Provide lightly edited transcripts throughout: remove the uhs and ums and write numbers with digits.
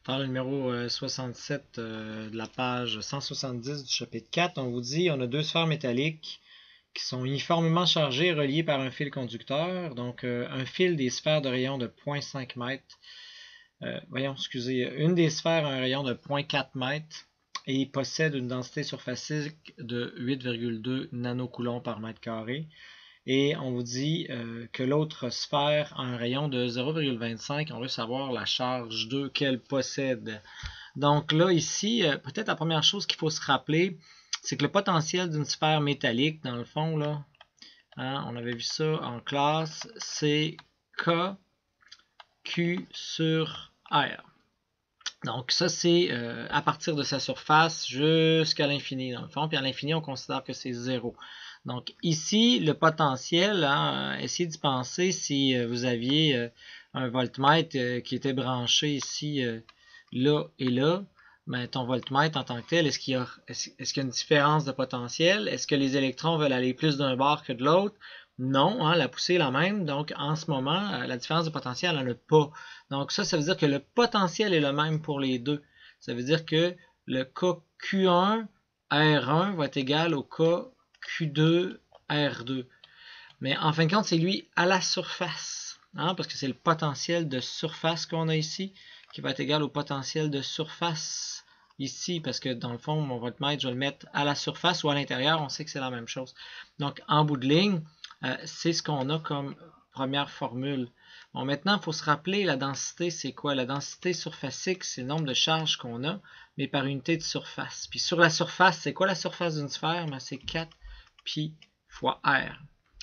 Dans le numéro 67 de la page 170 du chapitre 4, on vous dit on a deux sphères métalliques qui sont uniformément chargées et reliées par un fil conducteur. Donc, un fil des sphères de rayon de 0,5 m. Une des sphères a un rayon de 0,4 m et possède une densité surfacique de 8,2 nanocoulomb par mètre carré. Et on vous dit que l'autre sphère a un rayon de 0,25. On veut savoir la charge 2 qu'elle possède. Donc là, ici, peut-être la première chose qu'il faut se rappeler, c'est que le potentiel d'une sphère métallique, dans le fond, là, hein, on avait vu ça en classe, c'est K Q sur R. Donc ça, c'est à partir de sa surface jusqu'à l'infini, dans le fond. Puis à l'infini, on considère que c'est 0. Donc ici, le potentiel, hein, essayez d'y penser si vous aviez un voltmètre qui était branché ici, là et là. Ben, ton voltmètre en tant que tel, est-ce qu'il y a une différence de potentiel? Est-ce que les électrons veulent aller plus d'un bord que de l'autre? Non, hein, la poussée est la même. Donc en ce moment, la différence de potentiel, elle n'en a pas. Donc ça veut dire que le potentiel est le même pour les deux. Ça veut dire que le KQ1 R1 va être égal au KQ2 R2. Mais en fin de compte, c'est lui à la surface. Hein, parce que c'est le potentiel de surface qu'on a ici qui va être égal au potentiel de surface ici. Parce que dans le fond, mon voltmètre, je vais le mettre à la surface ou à l'intérieur. On sait que c'est la même chose. Donc en bout de ligne, c'est ce qu'on a comme première formule. Bon, maintenant, il faut se rappeler, la densité, c'est quoi? La densité surfacique, c'est le nombre de charges qu'on a, mais par unité de surface. Puis sur la surface, c'est quoi la surface d'une sphère? Ben, c'est 4pi fois R.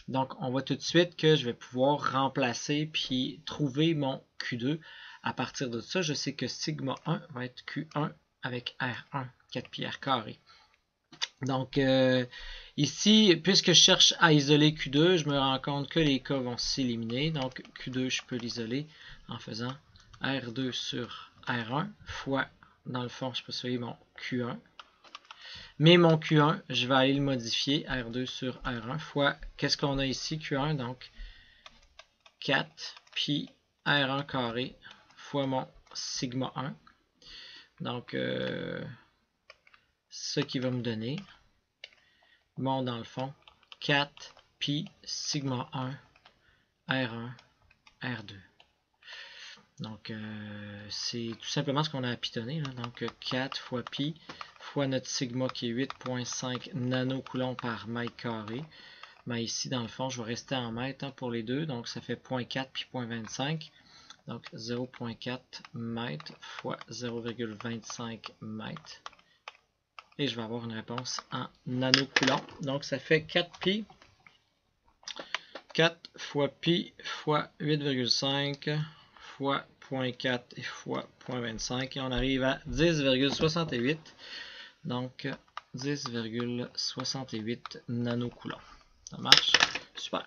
Donc, on voit tout de suite que je vais pouvoir remplacer puis trouver mon Q2. À partir de ça, je sais que sigma 1 va être Q1 avec R1, 4pi R carré. Donc, ici, puisque je cherche à isoler Q2, je me rends compte que les cas vont s'éliminer. Donc, Q2, je peux l'isoler en faisant R2 sur R1 fois, dans le fond, je peux essayer mon Q1. Mais mon Q1, je vais aller le modifier, R2 sur R1 fois, qu'est-ce qu'on a ici, Q1? Donc, 4 pi R1 carré fois mon sigma 1. Donc, ce qui va me donner, bon, dans le fond, 4 pi sigma 1 R1 R2. Donc, c'est tout simplement ce qu'on a à pitonner. Là. Donc, 4 fois pi fois notre sigma qui est 8,5 nanocoulomb par mètre carré. Mais ici, dans le fond, je vais rester en mètres hein, pour les deux. Donc, ça fait 0,4 puis 0,25. Donc, 0,4 mètres fois 0,25 mètres. Et je vais avoir une réponse en nanocoulomb. Donc, ça fait 4 pi. 4 fois pi fois 8,5 fois 0,4 et fois 0,25. Et on arrive à 10,68. Donc, 10,68 nanocoulomb. Ça marche? Super.